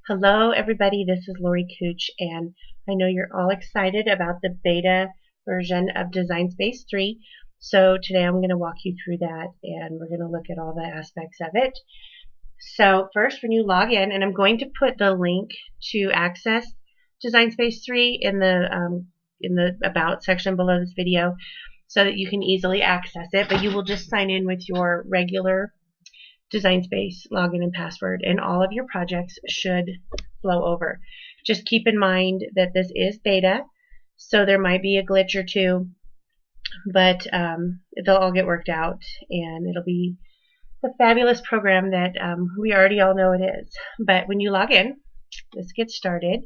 Hello everybody, this is Lori Kutsch, and I know you're all excited about the beta version of Design Space 3. So today I'm going to walk you through that and we're going to look at all the aspects of it. So first, when you log in, and I'm going to put the link to access Design Space 3 in the About section below this video so that you can easily access it, but you will just sign in with your regular Design Space login and password, and all of your projects should flow over. Just keep in mind that this is beta, so there might be a glitch or two, but they'll all get worked out, and it'll be the fabulous program that we already all know it is. But when you log in, let's get started.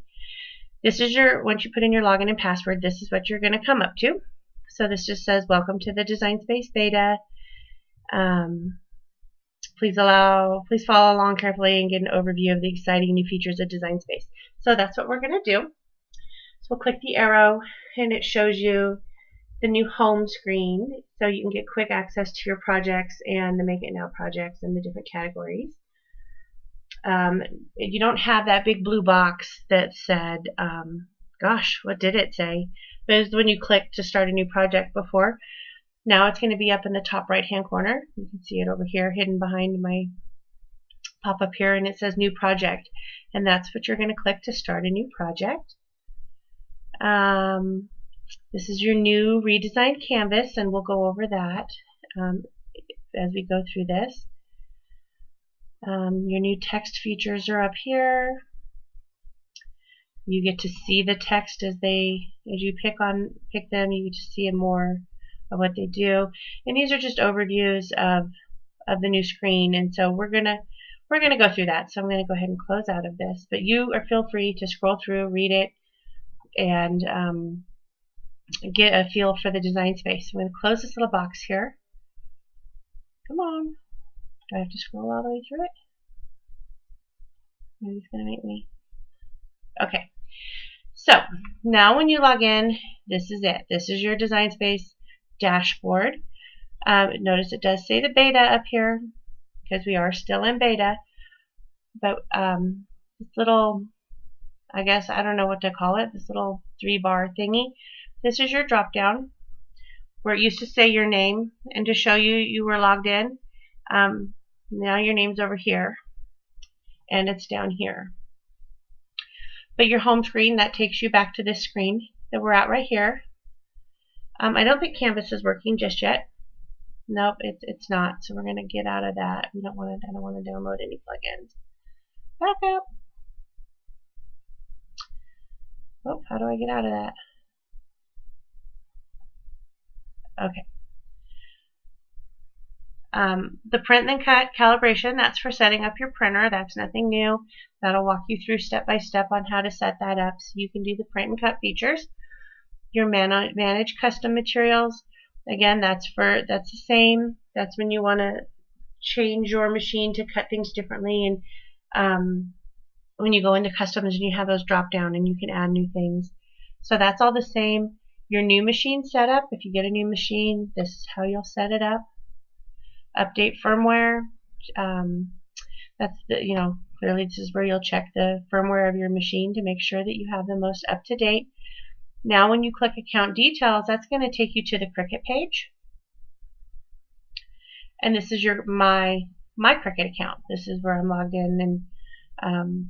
This is once you put in your login and password, this is what you're going to come up to. So this just says, welcome to the Design Space beta. Please follow along carefully and get an overview of the exciting new features of Design Space. So that's what we're going to do. So we'll click the arrow and it shows you the new home screen, so you can get quick access to your projects and the Make It Now projects and the different categories. You don't have that big blue box that said, gosh, what did it say? But it was when you click to start a new project before. Now it's going to be up in the top right hand corner. You can see it over here hidden behind my pop-up here, and it says New Project, and that's what you're going to click to start a new project. This is your new redesigned canvas, and we'll go over that as we go through this. Your new text features are up here. You get to see the text as you pick them. You get to see more of what they do, and these are just overviews of the new screen, and so we're gonna go through that. So I'm gonna go ahead and close out of this, but you feel free to scroll through, read it, and get a feel for the Design Space. I'm gonna close this little box here. Come on, do I have to scroll all the way through it? Maybe it's gonna make me. Okay, so now when you log in, this is it. This is your Design Space dashboard. Notice it does say the beta up here because we are still in beta, but this little, I guess, I don't know what to call it, this little 3-bar thingy, this is your drop down where it used to say your name and to show you were logged in. Now your name's over here and it's down here, but your home screen, that takes you back to this screen that we're at right here. I don't think Canvas is working just yet. Nope, it's not. So we're going to get out of that. I don't want to download any plugins. Back up. Oh, how do I get out of that? Okay. The print and cut calibration, that's for setting up your printer. That's nothing new. That'll walk you through step by step on how to set that up so you can do the print and cut features. Your manage custom materials, again, that's the same. That's when you want to change your machine to cut things differently, and when you go into customs and you have those drop down and you can add new things. So that's all the same. Your new machine setup, if you get a new machine, this is how you'll set it up. Update firmware, that's clearly this is where you'll check the firmware of your machine to make sure that you have the most up-to-date. Now when you click Account Details, that's going to take you to the Cricut page. And this is your My Cricut account. This is where I'm logged in, and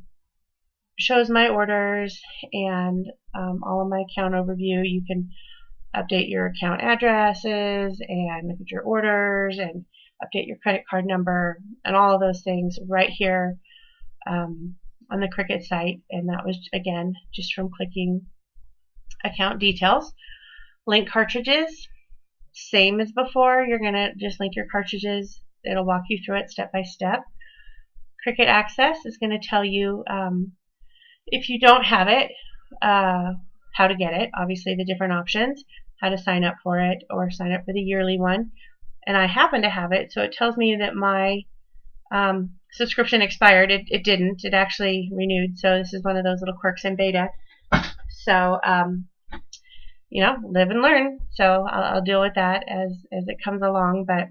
shows my orders and all of my account overview. You can update your account addresses and look at your orders and update your credit card number and all of those things right here on the Cricut site. And that was, again, just from clicking Account Details. Link cartridges, same as before. You're going to just link your cartridges. It'll walk you through it step by step. Cricut Access is going to tell you if you don't have it, how to get it. Obviously the different options, how to sign up for it or sign up for the yearly one. And I happen to have it, so it tells me that my subscription expired. It didn't. It actually renewed. So this is one of those little quirks in beta. So live and learn. So I'll deal with that as it comes along, but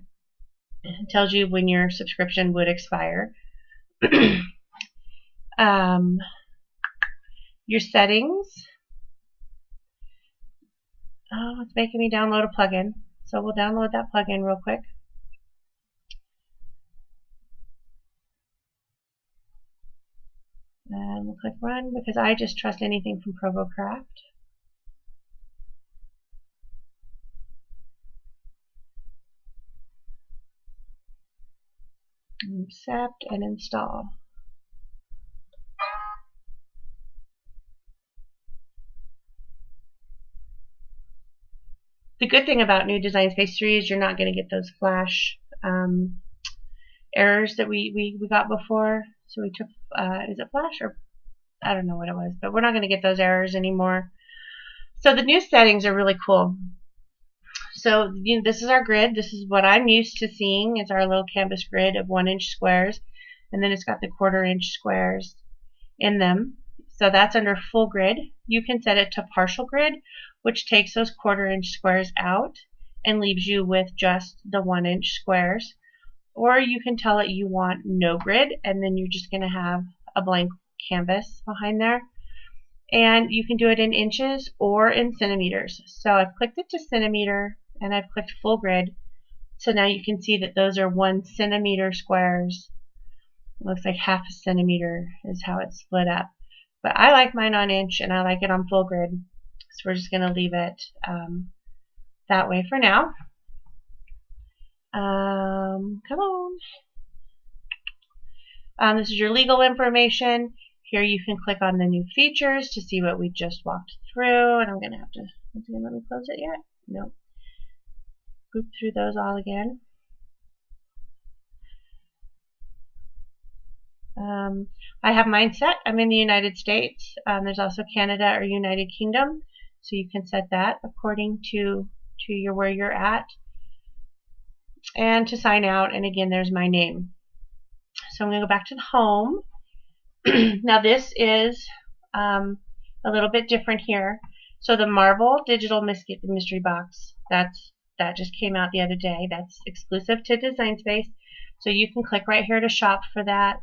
it tells you when your subscription would expire. Your settings. Oh, it's making me download a plugin. So we'll download that plugin real quick. And we'll click run because I just trust anything from ProvoCraft. Accept and install. The good thing about New Design Space 3 is you're not going to get those flash errors that we got before. So we took, is it flash or I don't know what it was, but we're not going to get those errors anymore. So the new settings are really cool. So this is our grid. This is what I'm used to seeing. It's our little canvas grid of 1-inch squares, and then it's got the 1/4-inch squares in them. So that's under full grid. You can set it to partial grid, which takes those 1/4-inch squares out and leaves you with just the 1-inch squares. Or you can tell it you want no grid, and then you're just going to have a blank canvas behind there. And you can do it in inches or in centimeters. So I've clicked it to centimeter and I've clicked full grid. So now you can see that those are 1 centimeter squares. It looks like 1/2 centimeter is how it's split up. But I like mine on inch and I like it on full grid. So we're just going to leave it that way for now. Come on. This is your legal information. Here you can click on the new features to see what we just walked through. And I'm going to have to, once again, let me close it yet? Nope. Group through those all again. I have mine set. I'm in the United States. There's also Canada or United Kingdom. So you can set that according to where you're at. And to sign out, and again, there's my name. So I'm going to go back to the home. Now this is a little bit different here. So the Marvel Digital Mystery Box, that just came out the other day. That's exclusive to Design Space. So you can click right here to shop for that.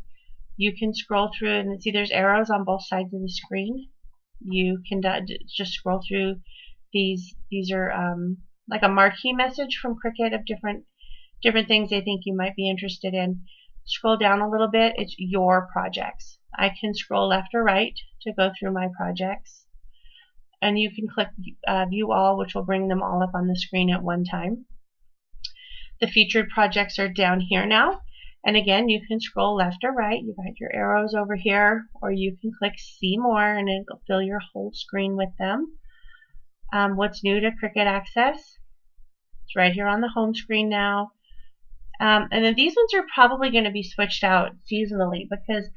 You can scroll through and see there's arrows on both sides of the screen. You can just scroll through these. These are like a marquee message from Cricut of different things they think you might be interested in. Scroll down a little bit. It's your projects. I can scroll left or right to go through my projects. And you can click View All, which will bring them all up on the screen at one time. The featured projects are down here now. And again, you can scroll left or right. You've got your arrows over here, or you can click See More, and it'll fill your whole screen with them. What's new to Cricut Access? It's right here on the home screen now. And then these ones are probably going to be switched out seasonally because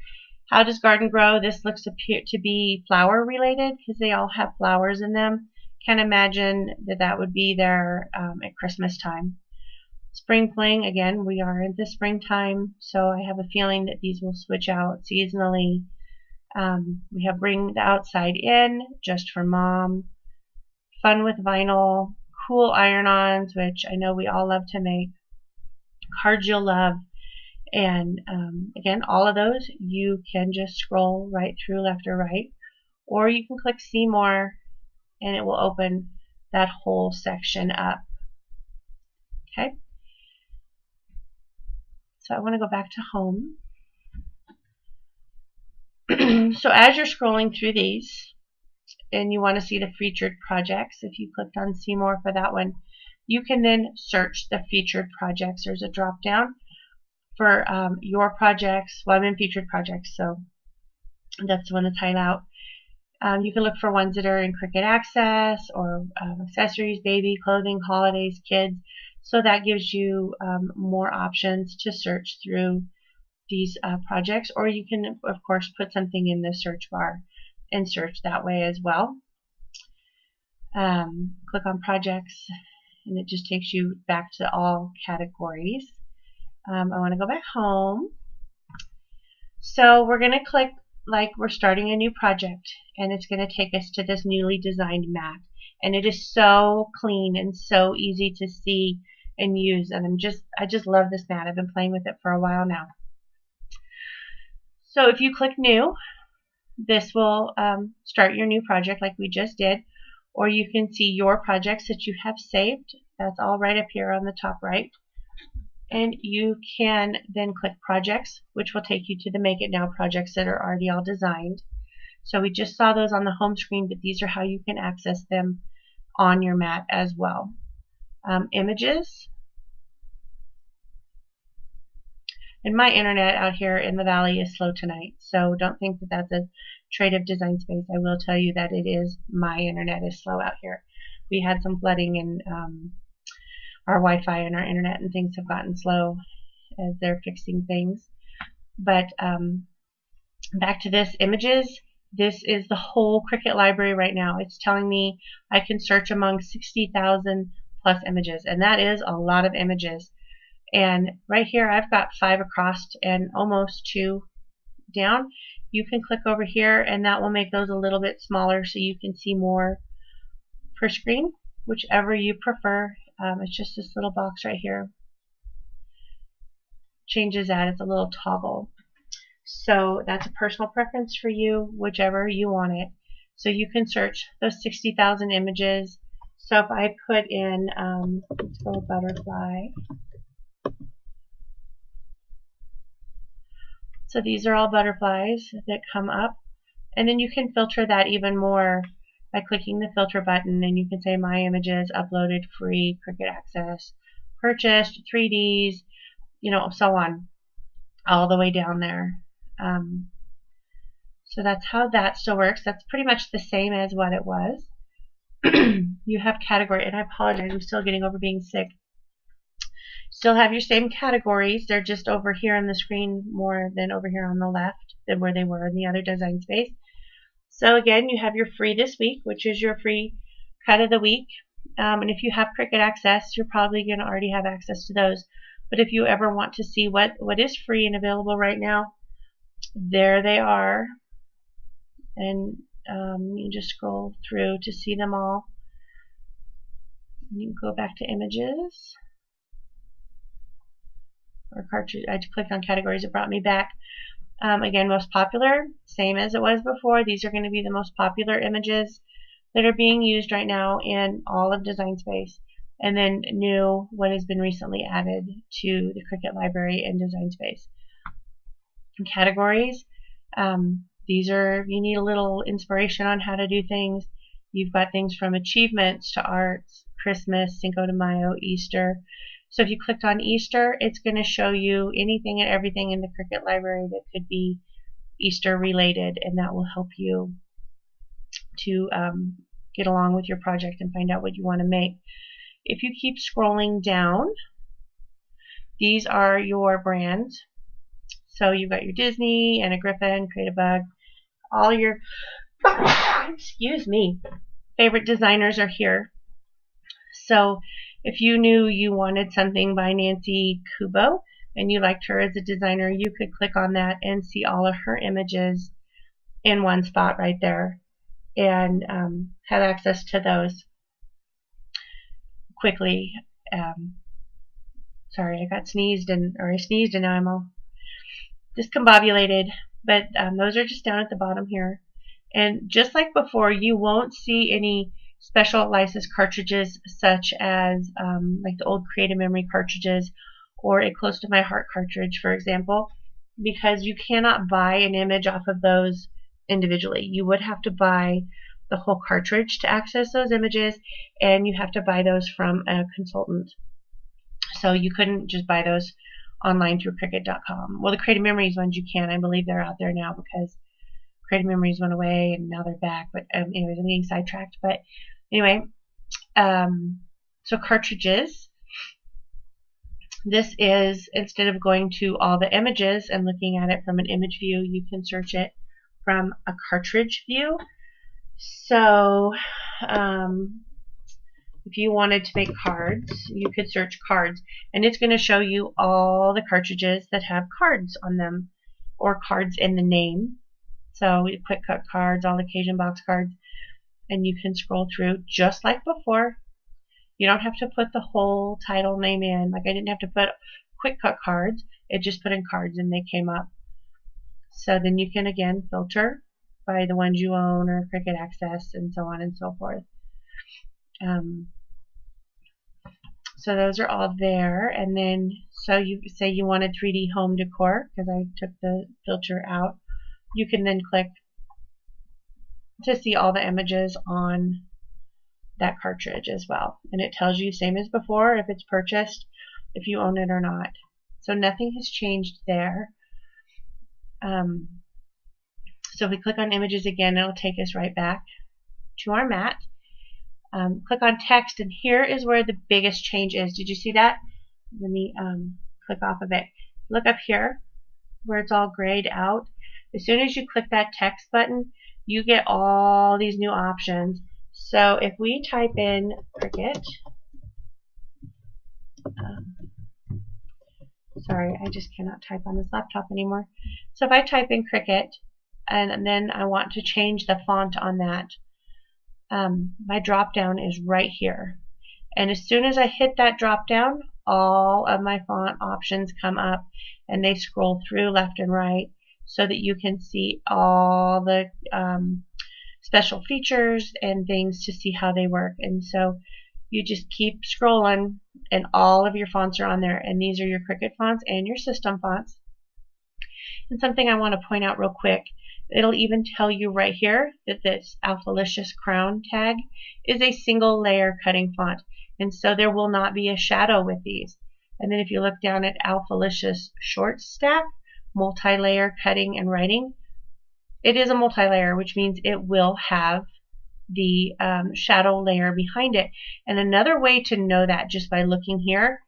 How Does Garden Grow? This looks to be flower related because they all have flowers in them. Can't imagine that would be there at Christmas time. Spring Fling, again, we are in the springtime, so I have a feeling that these will switch out seasonally. We have Bring the Outside In, Just for Mom, Fun with Vinyl, Cool Iron-Ons, which I know we all love to make, Cards You'll Love, and again, all of those you can just scroll right through left or right, or you can click See More and it will open that whole section up. Okay. So I want to go back to home. So as you're scrolling through these and you want to see the featured projects, if you clicked on See More for that one, you can then search the featured projects. There's a drop down for your projects. Well, I'm in featured projects, so that's the one that's highlighted out. You can look for ones that are in Cricut Access or accessories, baby, clothing, holidays, kids. So that gives you more options to search through these projects, or you can, of course, put something in the search bar and search that way as well. Click on projects, and it just takes you back to all categories. I want to go back home. So we're going to click like we're starting a new project, and it's going to take us to this newly designed mat. And it is so clean and so easy to see and use, and I just love this mat. I've been playing with it for a while now. So if you click New, this will start your new project like we just did, or you can see your projects that you have saved. That's all right up here on the top right. And you can then click Projects, which will take you to the Make It Now projects that are already all designed. So we just saw those on the home screen, but these are how you can access them on your mat as well. Images. And my internet out here in the valley is slow tonight, so don't think that that's a trait of Design Space. I will tell you that it is, my internet is slow out here. We had some flooding, and our Wi-Fi and our internet and things have gotten slow as they're fixing things. But back to this, images. This is the whole Cricut library right now. It's telling me I can search among 60,000 plus images, and that is a lot of images. And right here I've got 5 across and almost 2 down. You can click over here and that will make those a little bit smaller so you can see more per screen, whichever you prefer. It's just this little box right here. Changes that, it's a little toggle. So that's a personal preference for you, whichever you want it. So you can search those 60,000 images. So if I put in, let's go butterfly. So these are all butterflies that come up. And then you can filter that even more by clicking the filter button, and you can say My Images, Uploaded, Free, Cricut Access, Purchased, 3Ds, you know, so on, all the way down there. So that's how that still works. That's pretty much the same as what it was. You have category, and I apologize, I'm still getting over being sick. Still have your same categories. They're just over here on the screen more than over here on the left than where they were in the other Design Space. So again, you have your free this week, which is your free cut of the week. And if you have Cricut Access, you're probably going to already have access to those. But if you ever want to see what is free and available right now, there they are. And you just scroll through to see them all. You can go back to images. Or cartridge. I clicked on categories, it brought me back. Again, most popular, same as it was before. These are going to be the most popular images that are being used right now in all of Design Space. And then new, what has been recently added to the Cricut library and Design Space. And categories, these are, you need a little inspiration on how to do things. You've got things from achievements to arts, Christmas, Cinco de Mayo, Easter. So if you clicked on Easter, it's going to show you anything and everything in the Cricut library that could be Easter related, and that will help you to get along with your project and find out what you want to make. If you keep scrolling down, these are your brands. So you've got your Disney, Anna Griffin, Create a Bug, all your excuse me, favorite designers are here. So if you knew you wanted something by Nancy Kubo and you liked her as a designer, you could click on that and see all of her images in one spot right there and have access to those quickly. Sorry, I got sneezed and now I'm all discombobulated. But those are just down at the bottom here. And just like before, you won't see any special license cartridges such as like the old Creative Memory cartridges or a Close to My Heart cartridge, for example, because you cannot buy an image off of those individually. You would have to buy the whole cartridge to access those images, and you have to buy those from a consultant. So you couldn't just buy those online through Cricut.com. Well, the Creative Memories ones you can. I believe they're out there now because Creative Memories went away and now they're back. But anyways, I'm getting sidetracked. But anyway, so cartridges. This is, instead of going to all the images and looking at it from an image view, you can search it from a cartridge view. So if you wanted to make cards, you could search cards, and it's going to show you all the cartridges that have cards on them, or cards in the name. So Quick Cut cards, all occasion box cards, and you can scroll through just like before. You don't have to put the whole title name in. Like I didn't have to put Quick Cut cards. It just put in cards and they came up. So then you can again filter by the ones you own or Cricut Access and so on and so forth. So those are all there, and then so you say you wanted 3D home decor, because I took the filter out. You can then click to see all the images on that cartridge as well, and it tells you same as before if it's purchased, if you own it or not. So nothing has changed there. So if we click on images again, it'll take us right back to our mat. Click on text, and here is where the biggest change is. Did you see that? Let me click off of it. Look up here where it's all grayed out. As soon as you click that text button, you get all these new options. So if we type in Cricut, sorry, I just cannot type on this laptop anymore. So if I type in Cricut, and then I want to change the font on that, my drop down is right here, and as soon as I hit that drop down, all of my font options come up, and they scroll through left and right so that you can see all the special features and things to see how they work. And so you just keep scrolling, and all of your fonts are on there, and these are your Cricut fonts and your system fonts. And something I want to point out real quick, it'll even tell you right here that this Alphalicious Crown tag is a single layer cutting font, and so there will not be a shadow with these. And then if you look down at Alphalicious Short Stack, multi-layer cutting and writing, it is a multi-layer, which means it will have the shadow layer behind it. And another way to know that just by looking here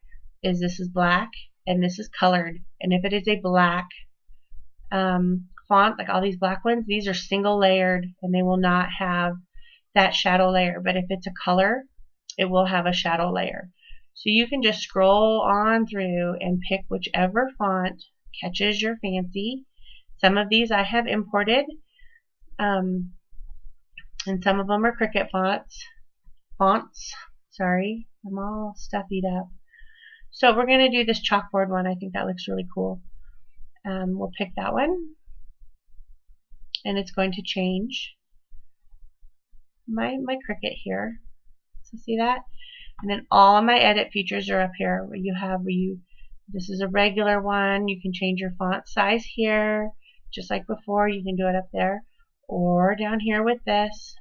is this is black and this is colored, and if it is a black font, like all these black ones, these are single layered and they will not have that shadow layer. But if it's a color, it will have a shadow layer. So you can just scroll on through and pick whichever font catches your fancy. Some of these I have imported, and some of them are Cricut fonts. Sorry, I'm all stuffied up. So we're going to do this chalkboard one. I think that looks really cool. We'll pick that one, and it's going to change my Cricut here. So see that? And then all of my edit features are up here where this is a regular one. You can change your font size here, just like before. You can do it up there or down here with this.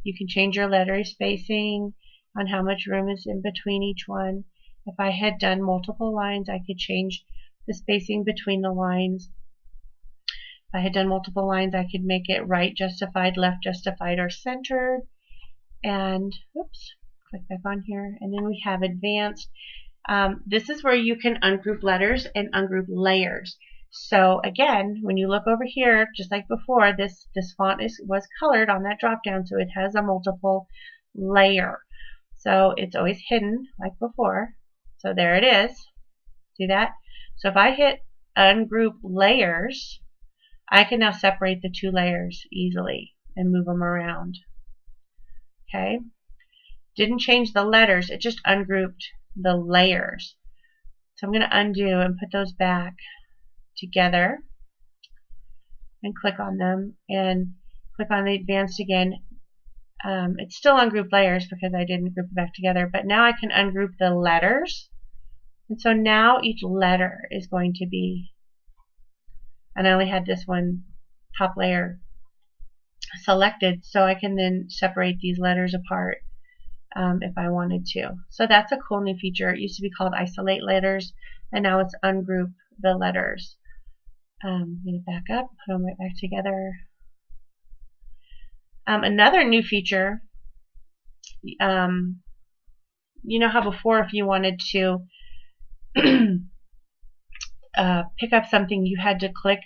You can change your letter spacing on how much room is in between each one. If I had done multiple lines, I could change the spacing between the lines. If I had done multiple lines, I could make it right justified, left justified, or centered. And oops, click back on here, and then we have advanced. This is where you can ungroup letters and ungroup layers. So again, when you look over here, just like before, this font was colored on that drop down, so it has a multiple layer. So it's always hidden like before. So there it is. See that? So if I hit ungroup layers, I can now separate the two layers easily and move them around. Okay? Didn't change the letters, it just ungrouped the layers. So I'm going to undo and put those back together and click on them and click on the advanced again. It's still ungroup layers because I didn't group it back together, but now I can ungroup the letters. And so now each letter is going to be, and I only had this one top layer selected, so I can then separate these letters apart if I wanted to. So that's a cool new feature. It used to be called isolate letters, and now it's ungroup the letters. I'm going to back up, put them right back together. Another new feature, you know how before if you wanted to pick up something, you had to click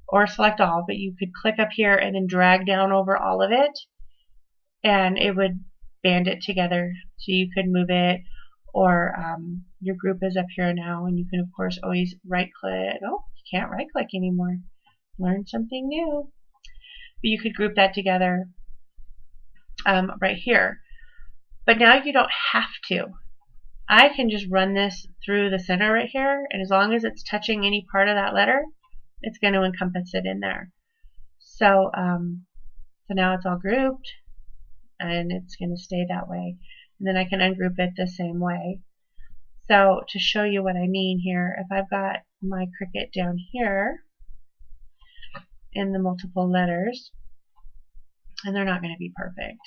or select all, but you could click up here and then drag down over all of it, and it would band it together so you could move it, or your group is up here now, and you can of course always right click. Oh, you can't right click anymore. Learn something new. But you could group that together right here. But now you don't have to. I can just run this through the center right here, and as long as it's touching any part of that letter, it's going to encompass it in there. So, so now it's all grouped, and it's going to stay that way. And then I can ungroup it the same way. So to show you what I mean here, if I've got my Cricut down here in the multiple letters, and they're not going to be perfect.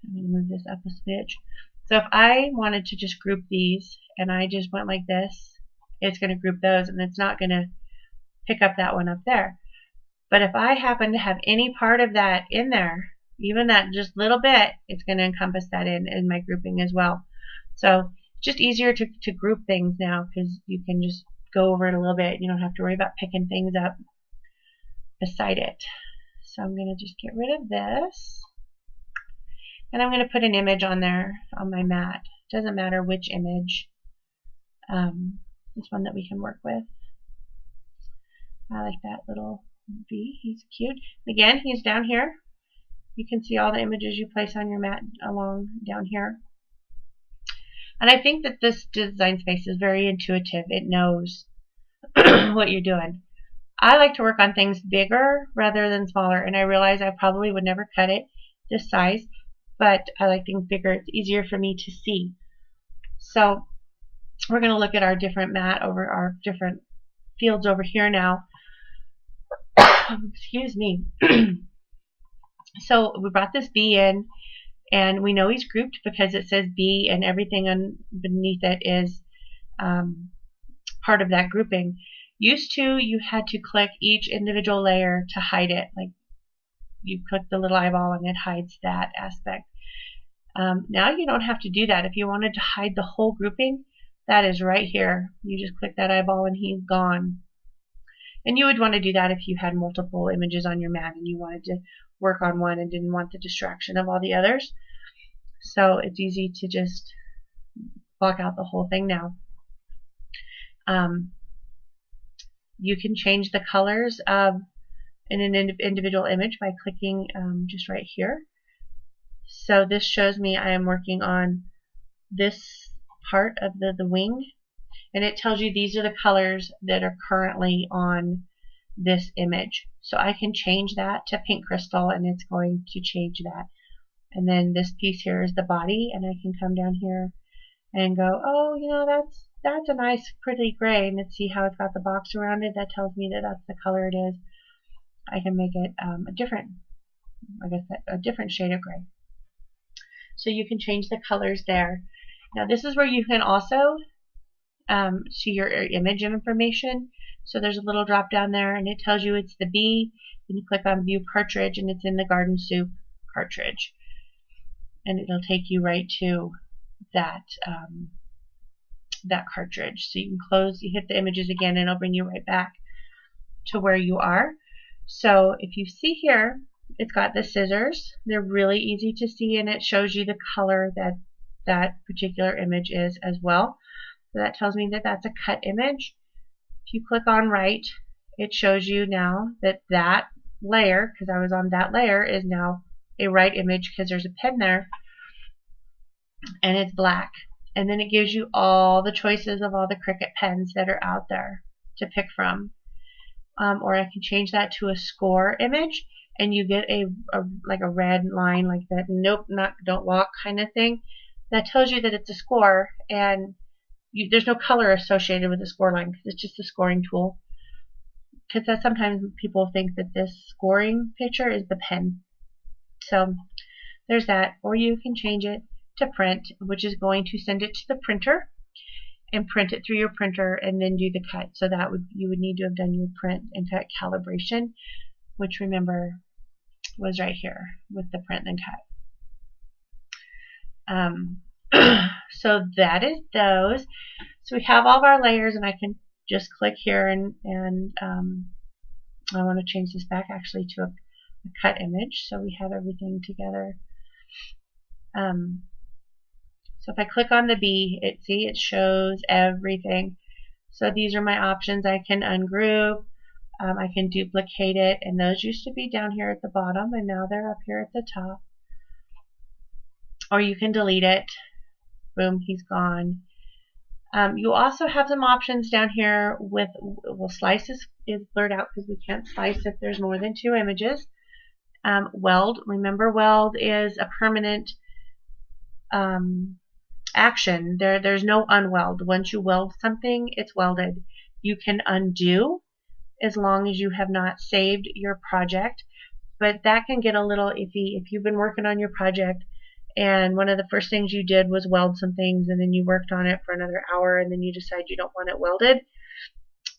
I'm going to move this up a smidge. So if I wanted to just group these, and I just went like this, it's going to group those, and it's not going to pick up that one up there. But if I happen to have any part of that in there, even that just little bit, it's going to encompass that in my grouping as well. So it's just easier to group things now, because you can just go over it a little bit. You don't have to worry about picking things up beside it. So I'm going to just get rid of this. And I'm going to put an image on there on my mat. It doesn't matter which image. This one that we can work with. I like that little bee. He's cute. Again, he's down here. You can see all the images you place on your mat along down here. And I think that this design space is very intuitive. It knows what you're doing. I like to work on things bigger rather than smaller, and I realize I probably would never cut it this size, but I like things bigger. It's easier for me to see. So we're going to look at our different mat over our different fields over here now. Excuse me. So we brought this bee in, and we know he's grouped because it says bee, and everything beneath it is part of that grouping. Used to, you had to click each individual layer to hide it. Like, you click the little eyeball and it hides that aspect. Now you don't have to do that. If you wanted to hide the whole grouping, that is right here. You just click that eyeball and he's gone. And you would want to do that if you had multiple images on your mat and you wanted to work on one and didn't want the distraction of all the others. So it's easy to just block out the whole thing now. You can change the colors of an individual image by clicking just right here. So this shows me I am working on this part of the wing, and it tells you these are the colors that are currently on this image. So I can change that to pink crystal, and it's going to change that. And then this piece here is the body, and I can come down here and go, oh, you know, that's a nice pretty gray, and let's see how it's got the box around it. That tells me that that's the color it is. I can make it a different shade of gray. So you can change the colors there. Now this is where you can also see your image information. So there's a little drop down there, and it tells you it's the bee. Then you click on View Cartridge, and it's in the Garden Soup cartridge, and it'll take you right to that that cartridge. So you can close, you hit the images again, and it'll bring you right back to where you are. So if you see here, it's got the scissors. They're really easy to see, and it shows you the color that that particular image is as well. So that tells me that that's a cut image. If you click on right, it shows you now that that layer, because I was on that layer, is now a right image because there's a pen there, and it's black. And then it gives you all the choices of all the Cricut pens that are out there to pick from. Or I can change that to a score image, and you get like a red line like that, nope, don't walk kind of thing. That tells you that it's a score, and there's no color associated with the score line because it's just a scoring tool. Because sometimes people think that this scoring picture is the pen. So there's that. Or you can change it to print, which is going to send it to the printer and print it through your printer and then do the cut. So that you would need to have done your print and cut calibration, which remember was right here with the print and cut. So that is those. So we have all of our layers, and I can just click here and I want to change this back actually to a cut image so we have everything together. So if I click on the bee, it shows everything. So these are my options. I can ungroup, I can duplicate it, and those used to be down here at the bottom, and now they're up here at the top. Or you can delete it. Boom, he's gone. You also have some options down here with, well, slice is blurred out because we can't slice if there's more than 2 images. Weld, remember weld is a permanent action. There's no unweld. Once you weld something, it's welded. You can undo as long as you have not saved your project, but that can get a little iffy if you've been working on your project and one of the first things you did was weld some things, and then you worked on it for another hour, and then you decide you don't want it welded.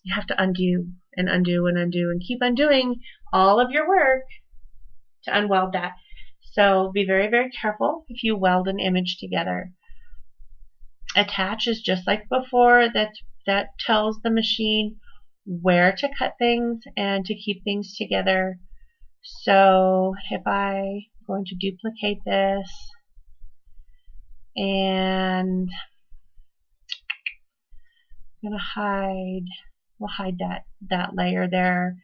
You have to undo and undo and undo and keep undoing all of your work to unweld that. So be very, very careful if you weld an image together. Attach is just like before. That tells the machine where to cut things and to keep things together. So if I'm going to duplicate this and I'm going to hide, we'll hide that layer there,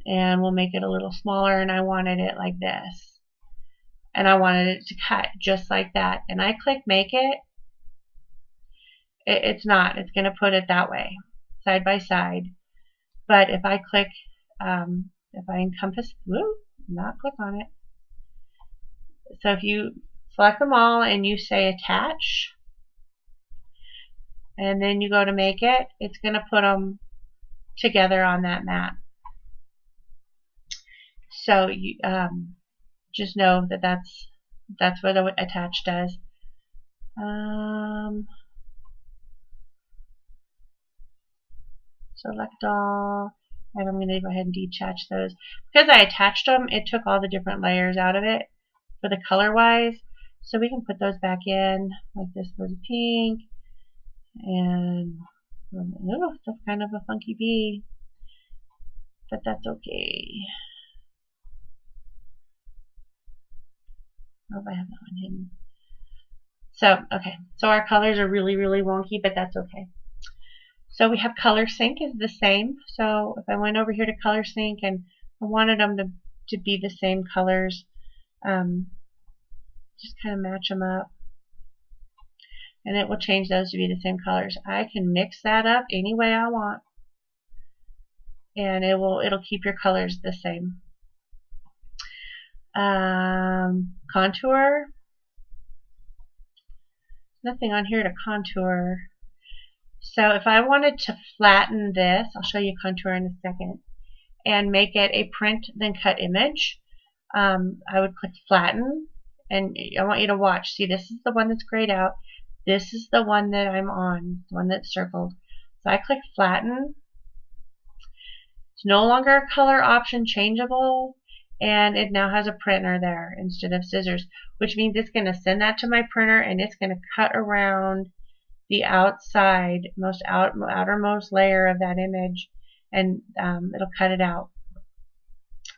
and we'll make it a little smaller, and I wanted it like this. And I wanted it to cut just like that. And I click make it. It's not. It's going to put it that way, side by side. But if I click, if I encompass, not click on it. So if you select them all and you say attach, and then you go to make it, it's going to put them together on that map. So you just know that that's what the attach does. Select all, and I'm going to go ahead and detach those. Because I attached them, it took all the different layers out of it for the color wise. So we can put those back in, like this was pink, and oh, it's kind of a funky bee, but that's okay. Oh, I have that one hidden. So, okay, so our colors are really, really wonky, but that's okay. So we have color sync is the same. So if I went over here to color sync and I wanted them to be the same colors, just kind of match them up, and it will change those to be the same colors. I can mix that up any way I want, and it'll keep your colors the same. Contour, nothing on here to contour. So if I wanted to flatten this, I'll show you contour in a second, and make it a print then cut image, I would click flatten, and I want you to watch. See, this is the one that's grayed out. This is the one that I'm on, the one that's circled. So I click flatten. It's no longer a color option changeable, and it now has a printer there instead of scissors, which means it's going to send that to my printer, and it's going to cut around the outside, outermost layer of that image, and it'll cut it out.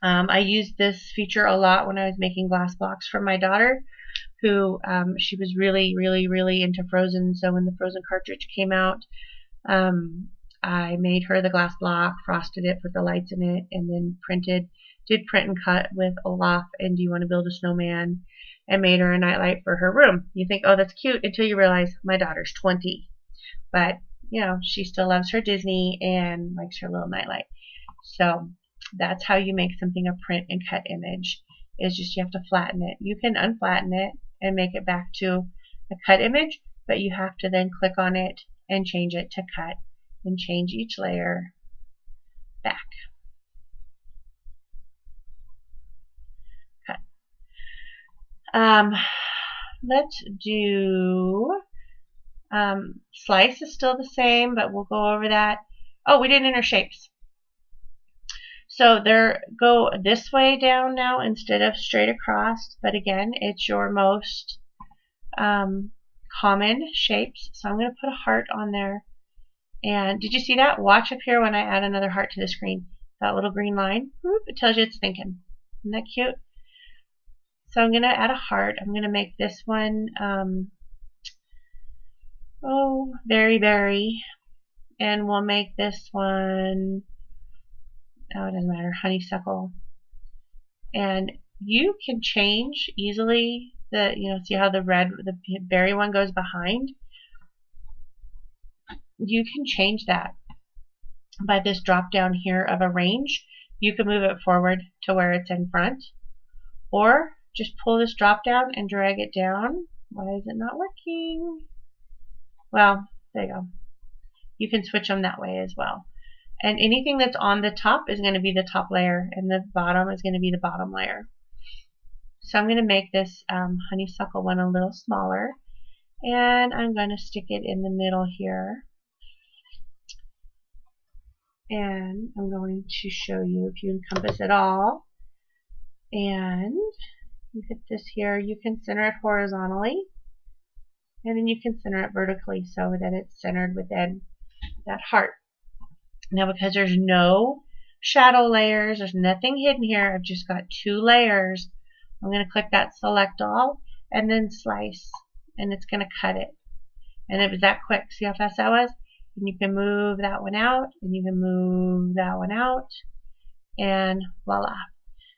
I used this feature a lot when I was making glass blocks for my daughter, who she was really, really, really into Frozen. So when the Frozen cartridge came out, I made her the glass block, frosted it, put the lights in it, and then did print and cut with Olaf and Do You Want to Build a Snowman, and made her a nightlight for her room. You think, oh, that's cute, until you realize my daughter's 20. But, you know, she still loves her Disney and likes her little nightlight. So that's how you make something a print and cut image, is just you have to flatten it. You can unflatten it and make it back to a cut image, but you have to then click on it and change it to cut, and change each layer back. Cut. Let's do slice is still the same, but we'll go over that. Oh, we didn't enter shapes. So go this way down now instead of straight across, but again, it's your most common shapes. So I'm going to put a heart on there. And did you see that? Watch up here when I add another heart to the screen. That little green line, it tells you it's thinking. Isn't that cute? So I'm going to add a heart. I'm going to make this one, very, very. And we'll make this one, oh, it doesn't matter, honeysuckle. And you can change easily see how the red, the berry one goes behind. you can change that by this drop down here of arrange. You can move it forward to where it's in front, or just pull this drop down and drag it down. Why is it not working? Well, there you go. You can switch them that way as well. And anything that's on the top is going to be the top layer, and the bottom is going to be the bottom layer. So I'm going to make this honeysuckle one a little smaller, and I'm going to stick it in the middle here. And I'm going to show you if you encompass it all. And you hit this here, you can center it horizontally, and then you can center it vertically so that it's centered within that heart. Now, because there's no shadow layers, there's nothing hidden here, I've just got 2 layers. I'm going to click that select all and then slice, and it's going to cut it. And it was that quick. See how fast that was? And you can move that one out, and you can move that one out, and voila.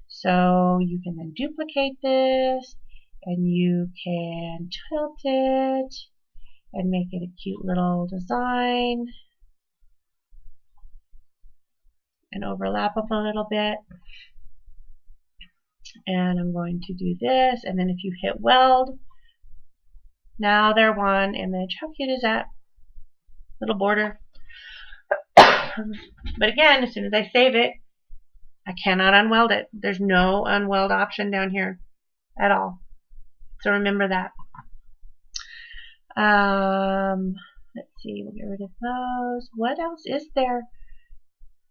So you can then duplicate this, and you can tilt it and make it a cute little design and overlap them a little bit. And I'm going to do this, and then if you hit weld, now they're one image. How cute is that? Little border. But again, as soon as I save it, I cannot unweld it. There's no unweld option down here at all. So remember that. Let's see, we'll get rid of those. What else is there?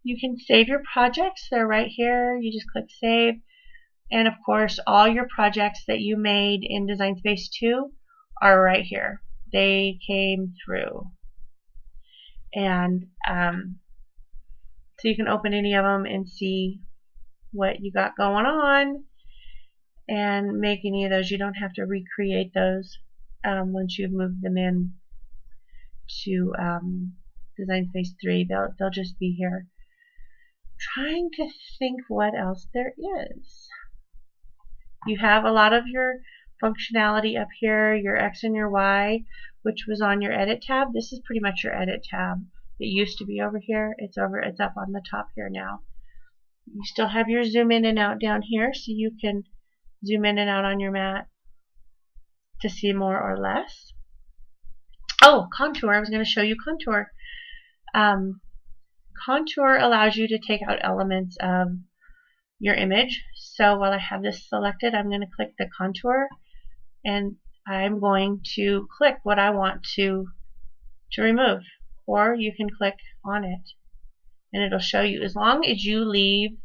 You can save your projects. They're right here. You just click save. And of course, all your projects that you made in Design Space 2 are right here. They came through. And so you can open any of them and see what you got going on and make any of those. You don't have to recreate those once you've moved them in to Design Space 3. They'll just be here. Trying to think what else there is. You have a lot of your functionality up here, your X and your Y, which was on your edit tab. This is pretty much your edit tab. It used to be over here. It's up on the top here now. You still have your zoom in and out down here, so you can zoom in and out on your mat to see more or less. Oh, contour. I was going to show you contour. Contour allows you to take out elements of your image. So while I have this selected, I'm going to click the contour, and I'm going to click what I want to remove. Or you can click on it, and it'll show you. As long as you leave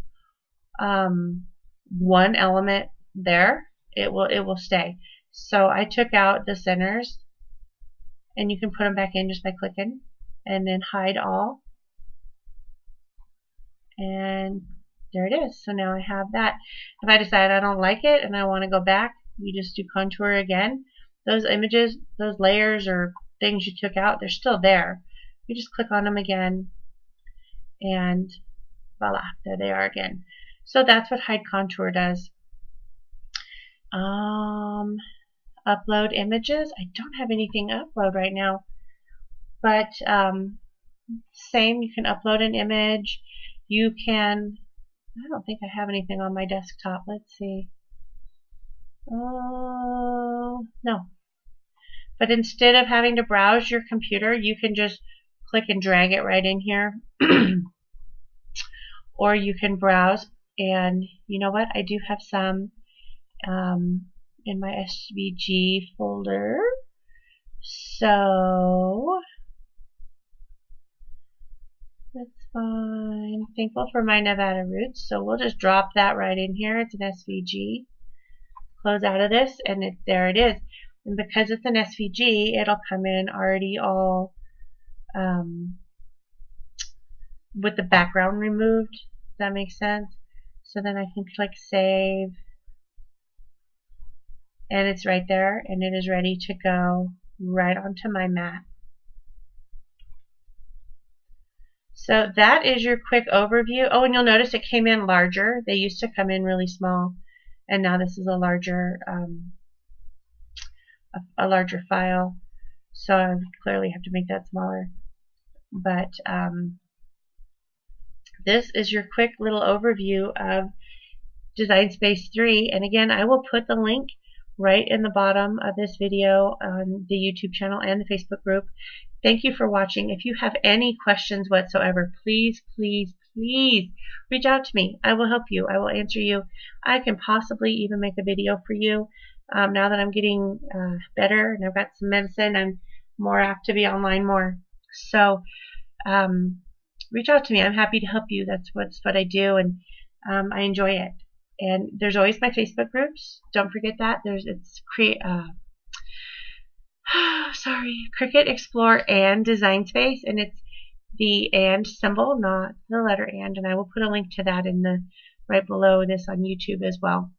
one element there, it will stay. So I took out the centers, and you can put them back in just by clicking, and then hide all. And there it is. So now I have that. If I decide I don't like it and I want to go back, you just do contour again. Those images, those layers or things you took out, they're still there. You just click on them again, and voila, there they are again. So that's what hide contour does. Upload images. I don't have anything to upload right now, but same, you can upload an image. You can, I don't think I have anything on my desktop. Let's see. No. But instead of having to browse your computer, you can just click and drag it right in here. Or you can browse, and you know what? I do have some in my SVG folder. So that's fine. Thankful for my Nevada roots. So we'll just drop that right in here. It's an SVG. Close out of this, and there it is. And because it's an SVG, it'll come in already all with the background removed. Does that make sense? So then I can click save, and it's right there, and it is ready to go right onto my mat. So that is your quick overview. Oh, and you'll notice it came in larger. They used to come in really small, and now this is a larger file. So I clearly have to make that smaller. But this is your quick little overview of Design Space 3. And again, I will put the link right in the bottom of this video on the YouTube channel and the Facebook group. Thank you for watching. If you have any questions whatsoever, please, please, please reach out to me. I will help you. I will answer you. I can possibly even make a video for you. Now that I'm getting better and I've got some medicine, I'm more apt to be online more. So reach out to me. I'm happy to help you. That's what I do, and I enjoy it. And there's always my Facebook groups. Don't forget that. It's Cricut Explore and Design Space, and it's the and symbol, not the letter and I will put a link to that in the right below this on YouTube as well.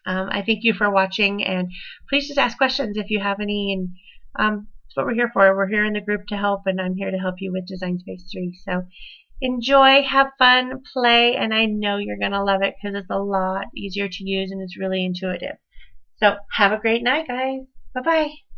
I thank you for watching, and please just ask questions if you have any, and that's what we're here for. We're here in the group to help, and I'm here to help you with Design Space 3. So enjoy, have fun, play, and I know you're going to love it because it's a lot easier to use and it's really intuitive. So have a great night, guys. Bye-bye.